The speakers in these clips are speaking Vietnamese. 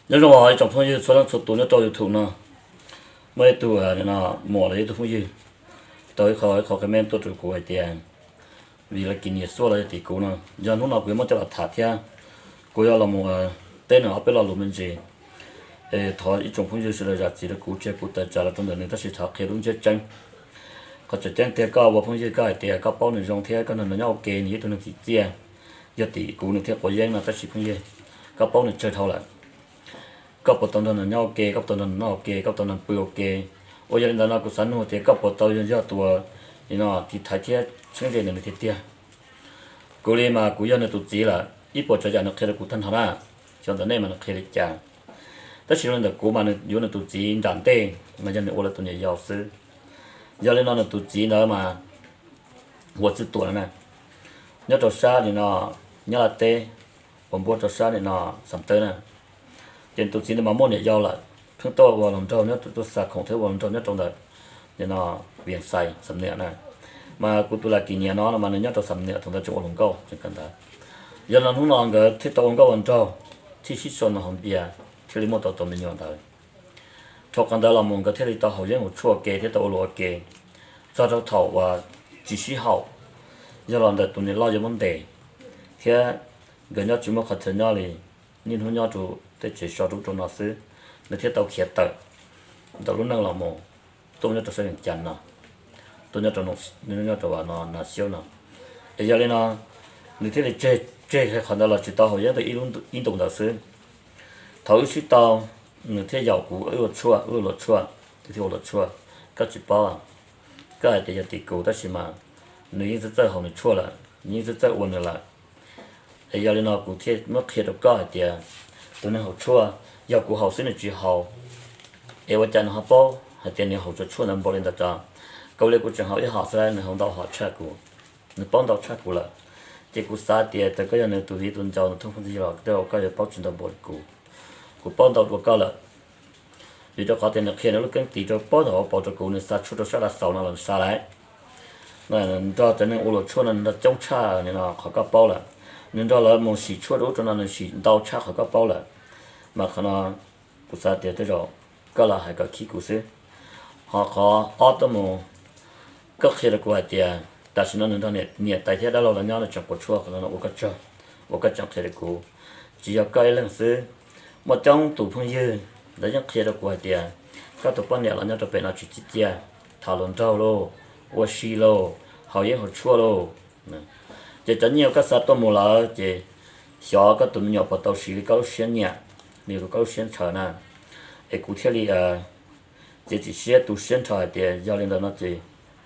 nhớ rồi hỏi trong phong như số lượng số tuổi nó to YouTube nó mấy tuổi nó mỏ lấy tôi phong như tới khỏi khỏi cái men tôi chụp của tiền vì là kinh nghiệm số là thì cố nó giờ lúc nào cũng muốn cho là thả theo cố là một tên nó bây giờ là mình gì thọ ít trong phong như là giá trị là cố chế cố tài trả là trong đời này ta sẽ thả cái đúng chất tranh có chất tranh tiền cao và phong như cái tiền cao bao nhiêu dòng theo cái nó nhau kề như tôi nó chỉ tiền giờ thì cố nó theo của dân là ta sẽ phong như cao bao nhiêu chơi thâu lại cấp bộ tông nó nhau kê cấp tông nó nó kê cấp tông nó bự kê ôi giờ nó cũng sẵn rồi thì cấp bộ tông giờ tua thì nó thì thay thế sinh ra nó thì tiếc cố lên mà cố giờ nó tụt chỉ là ít bộ cho giờ nó khai được cụ thân họ ra cho nên này mà nó khai được chả tất nhiên là cố mà nó giờ nó tụt chỉ đàn tê mà giờ nó ô là tụi này giàu sư giờ lên nó tụt chỉ nữa mà một chút tuổi này nhớ trò xa thì nó nhớ là tê còn bố trò xa thì nó sắm tới nè trên tụi xin mà môn để giao lại chúng tôi vào lòng trâu nhất tụi sạc không thiếu vào lòng trâu nhất trong đời nên nó viền xài sầm nhẹ này mà cụ tụi là kỷ niệm nó là mà nó nhất trong sầm nhẹ trong đời chỗ lòng câu chẳng cần đấy giờ là hôm nào cái thiết tàu câu lòng trâu thì xích son nó không bia thì đi mua tàu tàu mình nhọn đấy cho cần đấy là một cái thiết đi tàu hậu dân một chua kê thiết tàu lúa kê cho tàu thầu và chỉ xí hậu giờ là đời tụi này lo cho vấn đề thì gần nhất chúng nó khởi thân nhau thì nhìn hôm nhau chủ để chỉ cho chúng trong nó xứ để thiết tàu khiết tờ tàu lúc nào là một tôi nhớ cho xây dựng chăn nào tôi nhớ cho nó nhớ cho nó siêu nào bây giờ lên nó như thế là chơi hay khả năng là chỉ tàu hồi giờ tới in động đó xứ thấu chỉ tàu như thế giàu cũ ở chua thì ở chua các chỉ bao cái thì thì cũ đó chỉ mà nếu như rất hậu nó chua là như rất ổn là bây giờ lên nó cụ thể nó khiết được cái thì tụi nó học chua giờ cụ học sinh là chỉ học em ở trên học bao hay tiền này học cho chua nằm bao lên đặt ra câu lệ cụ chẳng học ít học sai này không đào học chắc cụ nó帮到chắc cụ là chỉ cụ xa tiền từ cái này tụi tuần giáo nó thông phong gì là đều cái bao trình đồng bộ cụ帮到được cái là vì cho họ tiền là khi nó lúc cái tỷ cho bao đầu bao cho cụ nó xa chút cho là sau nó làm xa lại nên cho cho nên ô chua nó trong cha nên là họ có bao là nên cho là một sĩ chua đó cho nên là sĩ đau cha họ có bao là mà khả năng cụ sa tiền tới rồi cái là hay có khí cụ sĩ họ có auto một các khi là của tiền ta xin nó nên cho nhiệt tại thế đó là nhau là chẳng có chua khả năng là ô cái chẳng khi là cụ chỉ có cái lần xứ một trong tủ phong dư đấy chẳng khi là của tiền các tủ phong nhiệt là nhau cho bên nó chỉ tiền thảo luận trâu lô ô xì lô họ yên họ chua lô chỉ真nhiều các sát tôm mù là chỉ xóa các tụi nhỏ bắt đầu xử lý các xuyên nhẹ nếu có các xuyên trở nè để cụ thể là chỉ xuyên tụ xuyên trở để giao lên đó nó chỉ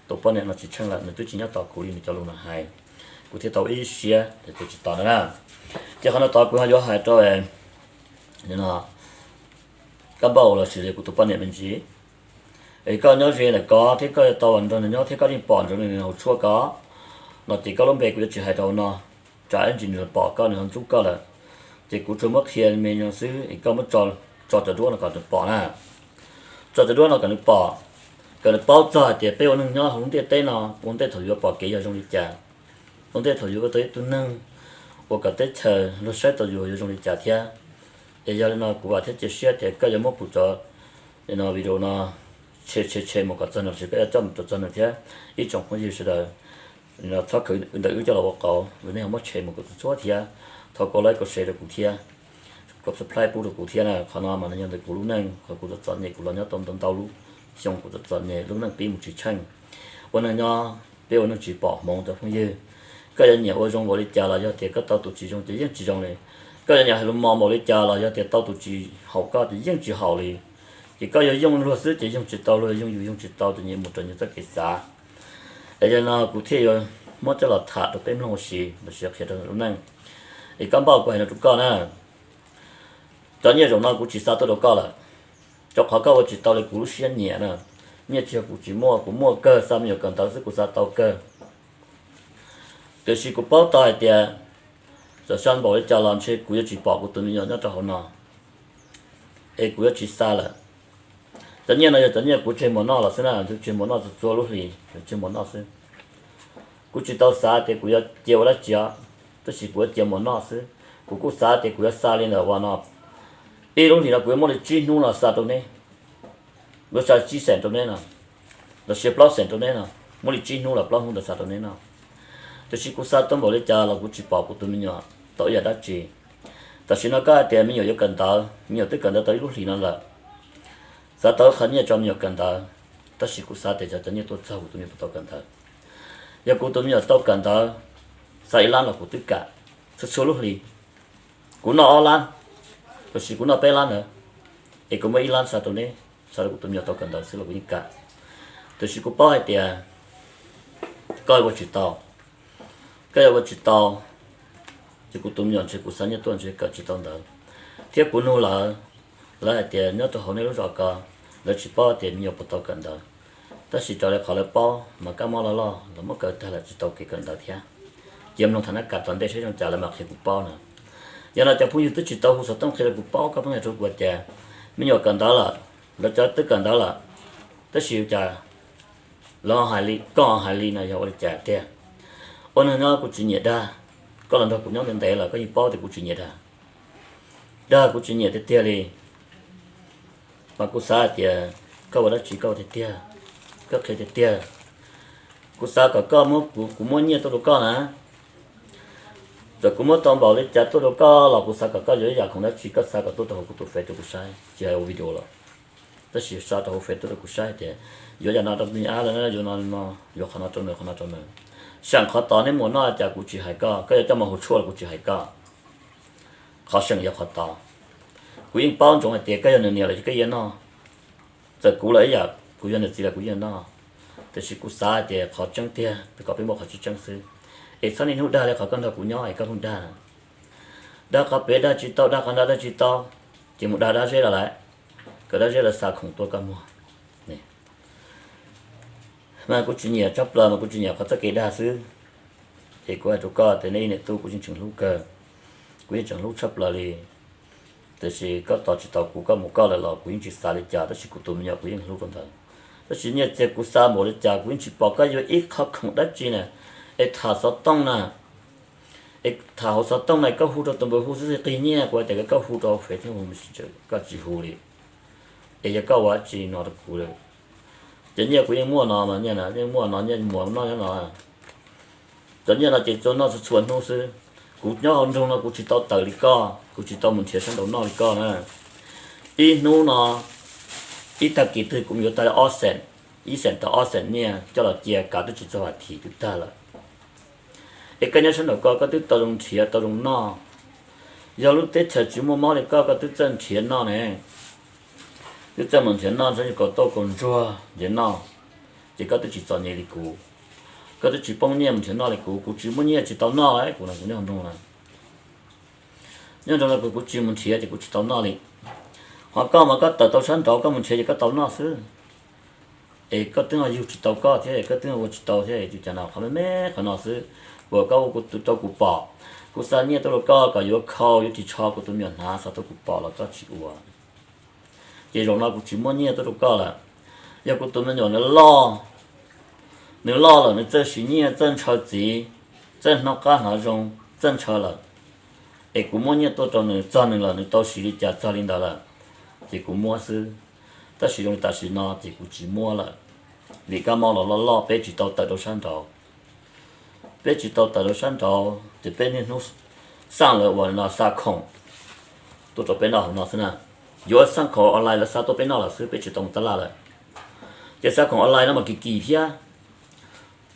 tụ bao nhiêu nó chỉ chân là nó tôi chỉ nhớ tao cụ đi mình cho luôn là hay cụ thể tao ít xuyên để tôi chỉ tao nữa nè chỉ khi nó tao cũng hay do hay cho em nên là các bao là xử lý của tụ bao nhiêu mình chỉ ấy có nhớ gì là có thế có tao vẫn cho nó nhớ thế có đi bỏ cho nên họ chua có nó chỉ có lông bè của chỉ hai đầu nó trái chỉ được bỏ con hơn chút cơ là chỉ cũng chưa mất tiền mình nhận xứ có mất cho đua nó còn được bỏ nè cho đua nó còn được bỏ còn được bao giờ thì bây giờ nó nhớ không tiền tây nó không tiền thổi bỏ kỹ ở trong đi trả không tiền thổi vô tới tôi nâng và cả tới chờ nó sẽ thổi vô trong đi trả theo bây giờ nó cũng bảo thế chỉ xét thì cái giống một cụ cho thì nó video nó chế một cái chân nó chỉ cái chân nó thế ít trong không gì sẽ nó thoát khử để cho là cậu vì nên không mất chế một cái số thì thọ có lấy có xe được cụ thể có supply bù được cụ thể là khả năng mà nó nhận được cụ lúc này có cụ rất chọn nhẹ cụ là nhớ tôm tàu lúc xong cụ rất chọn nhẹ lúc này pin một chỉ tranhวันนั้นnhớ bây giờ nó chỉ bỏ mong cho không dư cái dân nhà ở trong bộ đi chờ là do tiền các tàu tụ chỉ trong chỉ riêng chỉ trong này cái dân nhà hay mong bộ đi chờ là do tiền tàu tụ chỉ học cái chỉ riêng chỉ học đi chỉ có dùng luật sư chỉ dùng chỉ tàu rồi dùng chỉ tàu tự nhiên một trận như tất cả xã để cho nó cụ thể rồi mất cho là thả được cái nông sĩ được sẽ hiện được lúc này thì cán bộ của nó cũng có nè cho nhiều trong nó cũng chỉ sao tôi đâu có là cho họ có chỉ tàu là cũng xuyên nhẹ nè nhẹ chiều cũng mua cơ sao nhiều cần tàu sẽ cũng sao tàu cơ cái gì cũng bao tài tiền giờ sang bảo cho làm chơi cũng chỉ bỏ của tụi mình nhớ cho họ nào ấy cũng chỉ xa là tất nhiên là tất nhiên cũng chơi món nào là thế nào chơi món nào做lúc gì chơi món nào thế cú chỉ tao xa thì cú要接我来接，这是cú接么那是，cú xa thì cú xa lên là vào nó ấy lúc thì là cuối mỗi chi nu là sao đâu nè lúc sao chi sẹn đâu nè nào là xếp lót sẹn đâu nè nào mỗi chi nu là lót không được sao đâu nè nào tôi chỉ có sao tôi bảo lấy cha là cũng chỉ bảo của tôi mình nhỏ tôi giờ đã chỉ ta chỉ nói cái tiền mình nhiều cần ta nhiều tới cần ta tới lúc thì nó là sao tới khẩn nhiều trong nhiều cần ta chỉ có sao để cho tôi nhiều tôi sao của tôi nhiều tôi cần ta giờ của tôi nhiều tôi cần ta sai lan là của tất cả số lúc thì của nó lan rồi chỉ của nó bé lan nữa thì cũng mấy lan sao tôi này sao của tôi nhiều tôi cần ta sẽ là của tất cả tôi chỉ có bao nhiêu tiền coi vào chỉ tao cái vào chỉ tao chỉ của tôi nhiều chỉ của sáng nhất tuần chỉ cả chỉ tao đó thiết của nó là tiền nhớ tôi hỏi nó rõ cả là chỉ bao tiền nhiều của tao cần đó ta chỉ cho lại khỏi lại bao mà cái món là mất cái thay là chỉ tao cái cần đó thế chiếm nông sản cả toàn đây sẽ trong trả lại mặc cái cục bao nè giờ là cho phụ nữ chỉ tao không sợ tông khi là cục bao các vấn đề trong quạt chè mình nhiều cần đó là cho tất cần đó là tất siêu trà lo hai ly này giờ trà thế ôn nó cũng chỉ nhiệt đa có lần đó cũng nhóm tiền tệ là có gì bao thì cũng chỉ nhiệt đa cũng chỉ nhiệt thế tia đi mà cũng xa thì có vào đó chỉ có thế tia có thể thế tia cũng xa cả có cũng muốn nhiệt tôi có nè rồi cũng muốn tông bảo lấy trả tôi có là cũng xa cả có dưới giờ không đã chỉ có xa cả tôi đâu cũng tôi phải tôi cũng sai chỉ là video là tất nhiên xa tôi phải tôi cũng sai thì giờ giờ nào đó mình là nó giờ nó giờ không nó trong này sáng khó tao nên muốn nói chả cũng chỉ hay cái cho mà hồ chua cũng chỉ hay khó sáng giờ khó tao cũng yên bao trong cái cái này là cái gì nó giờ cũng lấy giờ cũng yên là gì là cũng yên nóแต่สิกุศลเดี๋ยวขอจังเตี้ยไปก็ไปบอกเขาชิจังซื้อสันนิษฐานได้เลยเขาก็ได้กุญย่อยก็คงได้ได้เขาเป็ดได้จิตโตได้กันได้จิตโตจิมุได้ได้เจอะไรก็ได้เจละสาของตัวกันมัวนี่มากูจีเนี่ยจับปลามากูจีเนี่ยเขาจะเกได้ซื้อกูไอ้ตัวก็แต่นี่เนี่ยตัวกูจริงๆลูกเกอกูยังจังลูกจับปลาเลยแต่สิก็ต่อจิตโตกูก็มุกก็เลยหรอกกูยังจิตสาลิจ่าแต่สิกูตัวมันอยากกูยังลูกกันได้แต่สิ่งนี้เจ้ากุศลหมดเลยจากวิญญาณบอกก็อยู่อีกเขาของได้จีเนี่ยถ้าสต้องนะถ้าเขาสต้องnàyก็หูเราต้องไปหูสิ่งที่เนี่ยกว่าแต่ก็หูเราเฟซที่ผมไม่เจอก็จีหูเลยก็ว่าจีนอดกูเลยจะเนี่ยกูยังมั่วนอนมาเนี่ยนะยังมั่วนอนเนี่ยมั่วนอนยังนอนจะเนี่ยเราจีจนเราชวนเขาซื้อกูย่อคนตรงเรากูจีโตเตอร์ลิก้ากูจีโตมันเทียนตรงนอกลิก้านะอีนู้นนะít ta kỳ thư cũng có ta là sen ta osen nha cho là chia cả tôi chỉ cho là thì chúng ta là cái nhà sản phẩm có tôi tao dùng chia tao dùng no giờ lúc tết chờ chú mua thì có tôi chân chia no này tôi chân mình chia no cho có tao còn chua chia no chỉ có tôi chỉ cho nhẹ đi cũ có tôi chỉ bông nhẹ mình chia no là cũ chỉ muốn nhẹ chỉ tao no ấy cũng là cũng không đúng là nhưng trong là cũ chỉ muốn chia thì cũ chỉ tao no đi họ có mà có tàu sản tàu có một chế có tàu nó xứ có tiếng là yêu tàu có thế có tiếng là tàu thế chứ chẳng nào không mấy cái nó xứ vừa có của tụi tàu của bỏ của sao nhỉ tụi có có yêu khâu yêu thì cho của tụi mình hả sao tụi của bỏ là có chịu à chỉ rồi nó cũng chỉ muốn nhỉ tụi có là yêu của tụi mình rồi nó lo là nó chơi gì nhỉ chân chơi gì chân nó có nó dùng chân chơi là cũng muốn nhỉ tụi tụi nó cho nên là nó tao xử lý cho linh đó là chỉ cũng mua sư ta sử dụng ta sử nó chỉ cũng chỉ mua là vì cái món là lo bé chỉ tao tại đồ sản trâu bé chỉ tao tại đồ sản trâu thì bé nên nó sang làวันnó sa không tôi cho bé nào nó thế nào giờ sang khẩu online là sao tôi bé nào là sư bé chỉ tông ta là cái sang khẩu online nó mà kỳ thế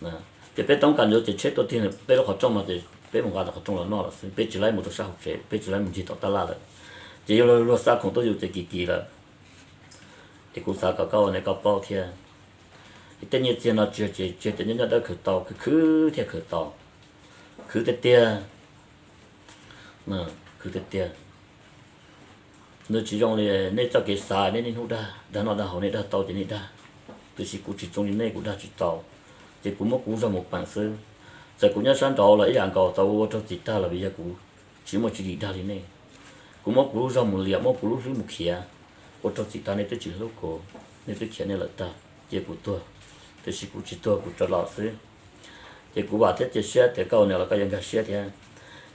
nè cái bé tông cần giờ chỉ chết tôi thì bé nó khó trong mà thì bé một cái là khó trong là nó là sư bé chỉ lấy một đồ sao học chế bé chỉ lấy một chỉ tông ta là chỉ lo sa không tôi dùng kỳ là thì cũng sa cả câu này câu bao thiệt thì tất nhiên tiền nó chưa tất nhiên nó đã khởi tàu cứ thiệt khởi tàu cứ tiền nè cứ tiền nó chỉ dùng để nên cho cái sa nên hút đã nó đã hậu nên đã tàu thì nên đã tôi chỉ cũng chỉ dùng nên cũng đã chỉ tàu thì cũng mất cũng ra một bản sư giờ cũng nhớ sáng tàu là ý hàng cầu tàu cho chỉ ta là bây giờ cũng chỉ một chỉ ta thì này cũng mất cũng ra một liệp mất cũng lúc một khía ở trong chỉ ta này tôi chỉ lúc cổ nên tôi khía này là ta chỉ của tôi chỉ của chỉ tôi của cho lão sư chỉ của bà thế chỉ xe thì câu này là cái gì cái xe thì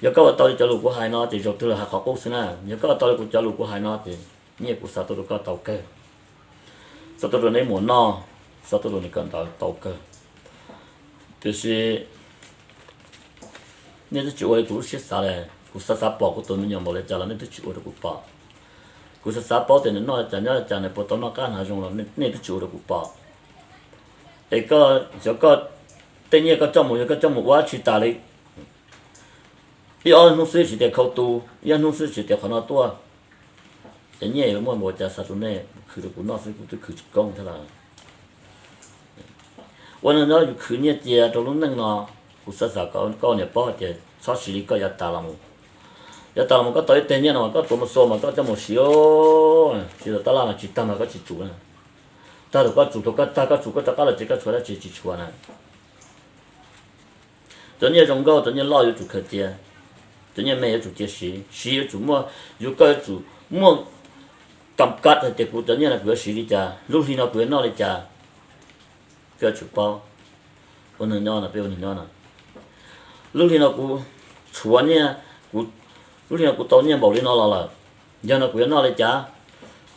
giờ có tao cho lũ của hai nó thì rồi tôi là học cố xin à giờ có tao cũng cho lũ của hai nó thì nhẹ của sao tôi có tàu cơ sao tôi lấy muốn no sao tôi lấy cần tàu cơ thì nên tôi chịu ai cũng sẽ sao này cũng sao sao bỏ của tôi mình nhầm bỏ lại trả là nên tôi chịu được cũng bỏ cũng sao sao bỏ thì nó nói trả này bỏ tao nó cái nào trong là nên tôi chịu được cũng bỏ để có giờ có tự nhiên có trong một quá chỉ ta lấy đi ăn nông sản chỉ để khâu tu ăn nông sản chỉ để khâu nó tua tự nhiên là một gia sản xuất nàyคือđược cũng nó sẽ cũngคือcông thế làวันนั้นอยู่คือเนี่ยเจียตรงนั้นเนาะกูสาวก็เนี่ยป้อเจียชอบสิริก็ยาตาละมึงยาตาละมึงก็ต่อยเต็มเนี่ยเนาะก็ตัวมันโซมันก็จะหมดสิโอ้สิตาละมันจิตตามันก็จิจุนะตาตัวก็จุตัวก็ตาก็จุก็ตาก็ละจิก็ชัวละจิชัวนะตัวเนี่ยจงก็ตัวเนี่ยล่ออยู่จุ可เจียตัวเนี่ยไม่有จุเจียสิ有จุมั่วอยู่ก็จุมั่วกำกัดแต่กูตัวเนี่ยนะกูสิริจ้าลูกที่เรากูนอกเลยจ้าcái chụp bao, con người nhỏ là bây giờ nhỏ là, lúc thì nó cũng chuột nha, cũng lúc thì nó cũng tao nha bảo đi nó là, giờ nó cũng nó lấy trả,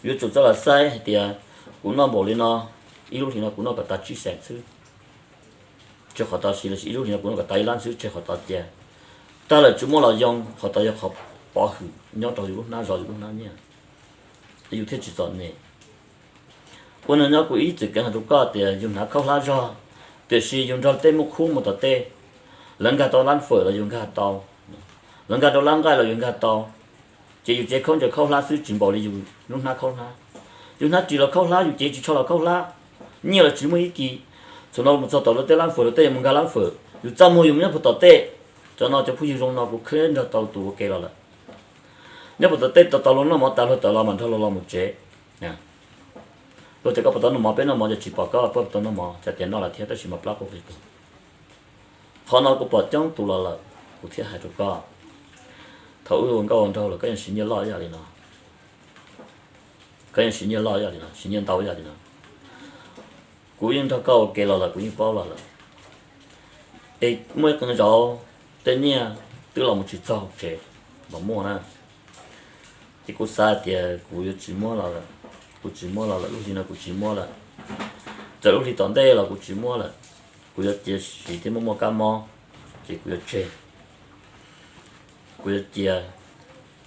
nếu chụp cho là sai thì cũng nó bảo đi nó, lúc thì nó cũng nó cả ta chia sẻ chứ, cho họ ta xí là lúc thì nó cũng nó cả tay lan chứ cho họ ta chơi, ta là chúng nó là dùng họ ta要học bảo hử, nhỏ tao lúc nào rồi lúc nào nha, yêu thích chỉ chọn này. Quân nhân nó cũng ý chỉ cái hàng chục cái thì dùng nó khâu lá cho, thì sử dụng cho tê một khu một tờ tê, lần cả tàu lăn phở là dùng cả tàu, lần cả tàu lăn gai là dùng cả tàu, chỉ dùng chế không cho khâu lá xứ chỉ bảo đi dùng lúc nào khâu lá, dùng nó chỉ là khâu lá dùng chế chỉ cho là khâu lá, nhiều là chỉ mấy kỳ, cho nó một số tàu là tê lăn phở là tê một cái lăn phở, dùng trăm mồi dùng nhá một tờ tê, cho nó cho phụ dùng nó cũng khơi cho tàu tụ ok rồi, nhá một tờ tê tàu nó một tàu là mình thôi là một chế, nè. Rồi thì có bắt đầu nó mò bên nó mò chỉ bỏ có bắt đầu nó mò cho tiền nó là thiệt đó chỉ mà plug của việc họ nó cũng bỏ trong tủ là cũng thiệt hai chục có thấu luôn có ông đâu là cái nhân sinh nhớ lo ra đi nó cái nhân sinh nhớ lo ra đi nó sinh nhân tàu ra đi nó cú yên thao câu kêu là cú yên bao là ấy mới con rõ tên nha tức là một chỉ trâu trẻ mà mua nè thì cú sai thì cú chỉ mua là cú chỉ mua là lúc gì nào cú chỉ mua là từ lúc thì tận đây là cú chỉ mua là cú chỉ chỉ mua cá mò chỉ cú chơi cú chỉ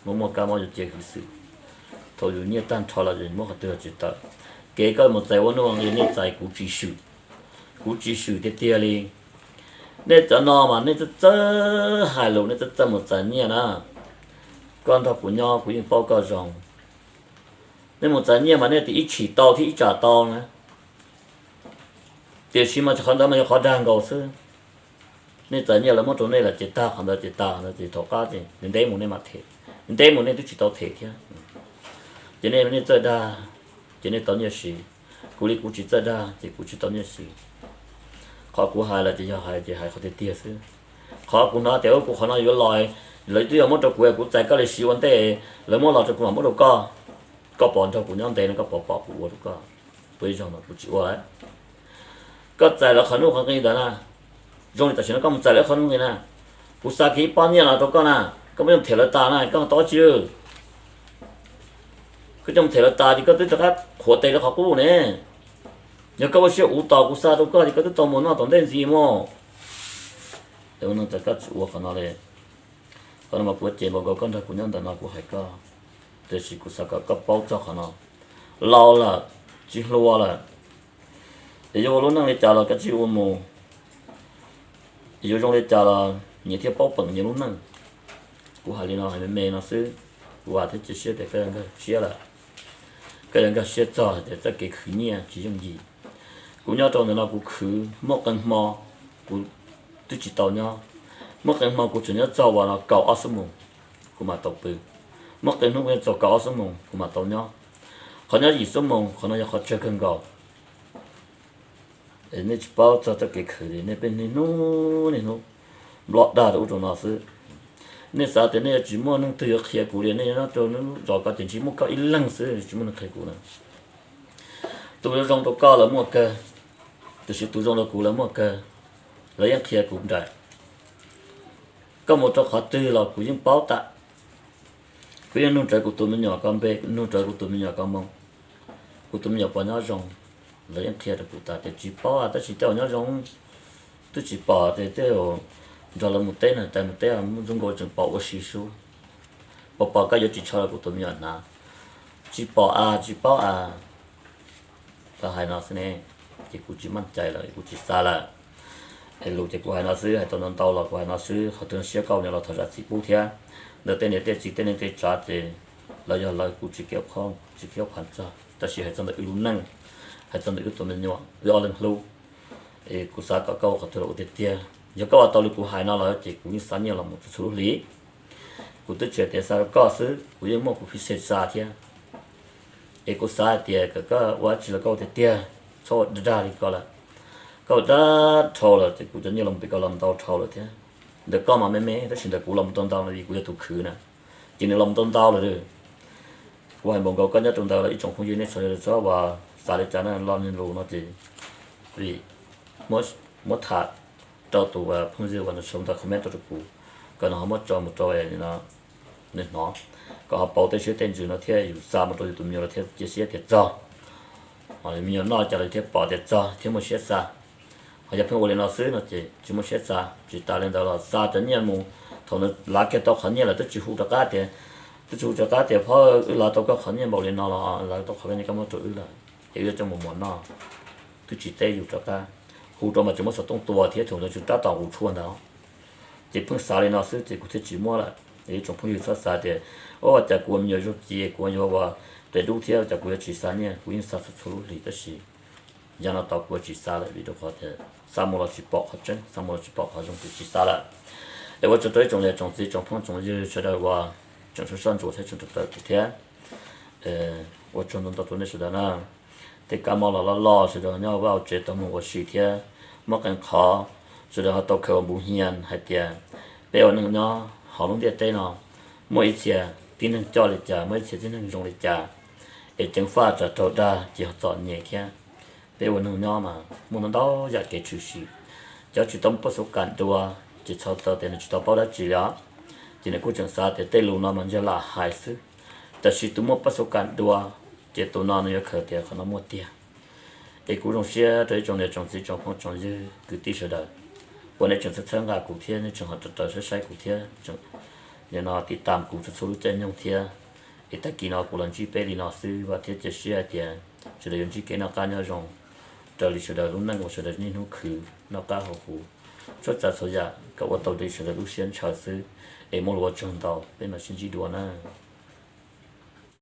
mua cá mò chỉ cái sự thôi dù như tan thọ là gì mua hạt tiêu chỉ ta kể cả một tài vấn nó như tài cú chỉ sử để tiêu đi nên cho nó mà nên cho hai lỗ nên cho một tài như na con thọ của nhau của những bao cao rồng nên một cái nhiên mà nên thì ít chỉ to thì ít trả to nữa thì khi mà chọn đó mà khó đang cầu sư nên cái nhiên là một chỗ này là chỉ ta còn là chỉ thọ cá thì đến đây một nên mặt thể đến đây một nên tôi chỉ tao thể chứ cho nên chơi đa cho nên tao nhiều gì cú đi cú chỉ chơi đa thì cú chỉ tao nhiều gì khó cú hai là chỉ hai khó thể tiệt sư khó cú nó tiểu cú khó nó yếu lòi lấy tôi một chỗ cú chạy cái là xíu vấn đề lấy một lò cho cú một đồ co có bọn cho cũng nhóm tiền nó có bỏ của tôi có bây giờ nó cũng chịu lại có tài là khẩn không cái đó na dùng để ta nó có một tài là khẩn cái na bút sa kỹ bao nhiêu là tôi có na có mấy thể là ta này có to chưa cái trong thể là ta thì có tới các khổ tệ là khó cũ nè nếu có bao nhiêu ủ tàu bút sa tôi có thì có tới tàu muốn nó tổn đến gì mà để nó tất cả chịu khẩn nó này còn mà bút tiền bảo con ta cũng nhóm ta nó cũng hay có để chỉ có sao các bao cho họ lo là chỉ lo là để cho lúc năng để trả là cái chịu mù để cho trong để trả là những thiết bao bẩn những lúc năng của hai linh nó hay mê nó xứ và thế chỉ xếp để cái xếp là cái xếp cho để cho cái khử nhẹ chỉ dùng gì cũng nhớ trong nó cũng khử một căn mò cũng tôi chỉ tàu nhau một căn mò cũng chỉ nhớ cho vào là cầu áo số mù cũng mà tàu bự mất cái lúc ấy cho cao số mông của mặt tàu nhau họ nói gì số mông họ nói họ chơi cân gạo nên chỉ bảo cho cái khởi nên bên này nó lọt đà được trong nó xứ nên sao thế này chỉ muốn nó từ khía cũ này nó cho nó rõ cái tiền chỉ muốn có ít lăng xứ chỉ muốn nó khía cũ này tôi trong tôi cao là một cái tôi chỉ tôi trong là cũ là một cái lấy khía cũ đại có một chỗ khó tư là của những báo tạ của những nông trại của tụi mình nhỏ con bé nông trại của tụi mình nhỏ con mông của tụi mình nhỏ bao nhiêu rong lấy những kia được của ta để chỉ báo à ta chỉ tao nhớ rong tôi chỉ bảo để tao cho là một tên này tại một tên là chúng tôi chỉ bảo có xí số bảo cái gì chỉ cho là của tụi mình nhỏ nào chỉ bảo à và hai nó sẽ này thì cũng chỉมั่นใจ là cũng chỉ xa làไอ้ลูกที่กูให้นาซื้อให้ตอนนั้นเตาเรากูให้นาซื้อเขาถึงเสียเก่าเนี่ยเราถอดสิปูเทียเดี๋ยวเต้นเนี่ยเต้นจีเต้นเนี่ยเต้นจัดเลยเราจะเรากูจะเกี่ยวข้องจะเกี่ยวพันจ้าแต่สิให้ตอนนั้นรู้นั่งให้ตอนนั้นรู้ตัวมันเนี่ยรอเล่นรู้ไอ้กูสาก็เก่าเขาถึงเราเตี้ยยังก็ว่าตอนกูให้นาเราจีกูยิ่งสัญญาเราหมดสุรุ่ยกูตัวเจ็ดแต่สาก็ซื้อกูยังมองกูพิเศษสาเทียไอ้กูสาเตี้ยก็ว่าจีเราก็เตี้ยชอบด่าดีก็ละcậu đã thâu rồi thì cũng giống như là một cái lòng tàu thâu rồi thế được có mà mấy đó chỉ là cũng lòng tôn tàu là gì cũng là thuộc khứ nè chỉ là lòng tôn tàu là được của hai bọn cậu có nhất trong tàu là ít trong không duy nhất rồi cho và xả để trả nó lo nên luôn nó chỉ vì mất thà cho tụ và không dư và nó sống ta comment cho tụ còn nó mất cho một trò này nó nên nó có họ bảo tới số tiền gì nó thế dù sao mà tôi tụi mình là thế chia sẻ thiệt cho họ mình nói cho là thế bỏ thiệt cho thế một些啥họ nhập vào lên nó xứ nó chỉ một些啥chỉ ta lên đó là xa chân nhiên mu thằng nó lá cái tao khẩn nhiên là tôi chỉ hút cho cá tiền tôi hút cho cá tiền phá là tao có khẩn nhiên bảo lên nó là tao khẩn nhiên cái món chữ là hiểu trong một món nó tôi chỉ tay hút cho cá hút cho mà chỉ một số tông tua thì thường là chúng ta tao hút chuồn đó chỉ phun xả lên nó xứ chỉ có thể chỉ mua lại để trong phun hút xả tiền ô chả cuốn nhiều chút gì cuốn nhiều và để đủ theo chả cuốn chỉ xả nhé cuốn xả số lý đó gì giờ nó tao cuốn chỉ xả lại vì đâu có thể sa mô là chỉ bỏ hạt chân, sa mô là chỉ bỏ hạt trong chỉ xa lại. để tôi cho tới trong này trong gì trong phong trong gì cho đây qua trong số sản xuất hay trong thực tế thế, tôi trong đó tôi nói sự đó na, thì cả mà là lo sự đó nhau vào chế tạo một sự thế, mất cái khó, sự đó tao kêu bùn hiền hay thế, bây giờ nó họ luôn địa nó, mỗi chiếc tin nên cho lịch trả, mỗi chiếc tin nên dùng lịch trả, để chứng pha trả trâu đa chỉ họ chọn nhẹ thế. bây giờ nó mà muốn nó đó giờ cái chủ sĩ cho chỉ tông số cản đua chỉ sau đó thì chỉ tao bảo đã chỉ đó chỉ là cố chẳng sao thì tây lù nó mìnhจะlà hại sựแต่chỉ tụi mua số cản đua chỉ tụi nó nó khởi tiền nó mua tiền để cố trong xe tới trong này trong gì trong phong trong gì cứ tí sửa đời bữa nay trong sẽ sang gà cụ thiên nên trong họ tự sẽ sai cụ thiên trong để nó thì tạm cụ sẽ số trên nhung thiên để tất kỳ nó cụ lần chi pe đi nó sư và thiết chế xe tiền chỉ là những chi cái nó cá nhau rong trở lại sự đời lúcนั้นก็sự đờiนี้nóคือnó cá hồ phù cho trả số giá cậu tàu đi sự đời lúc xuyên chờ sư em muốn lo chọn tàu bên là xin chỉ đùa na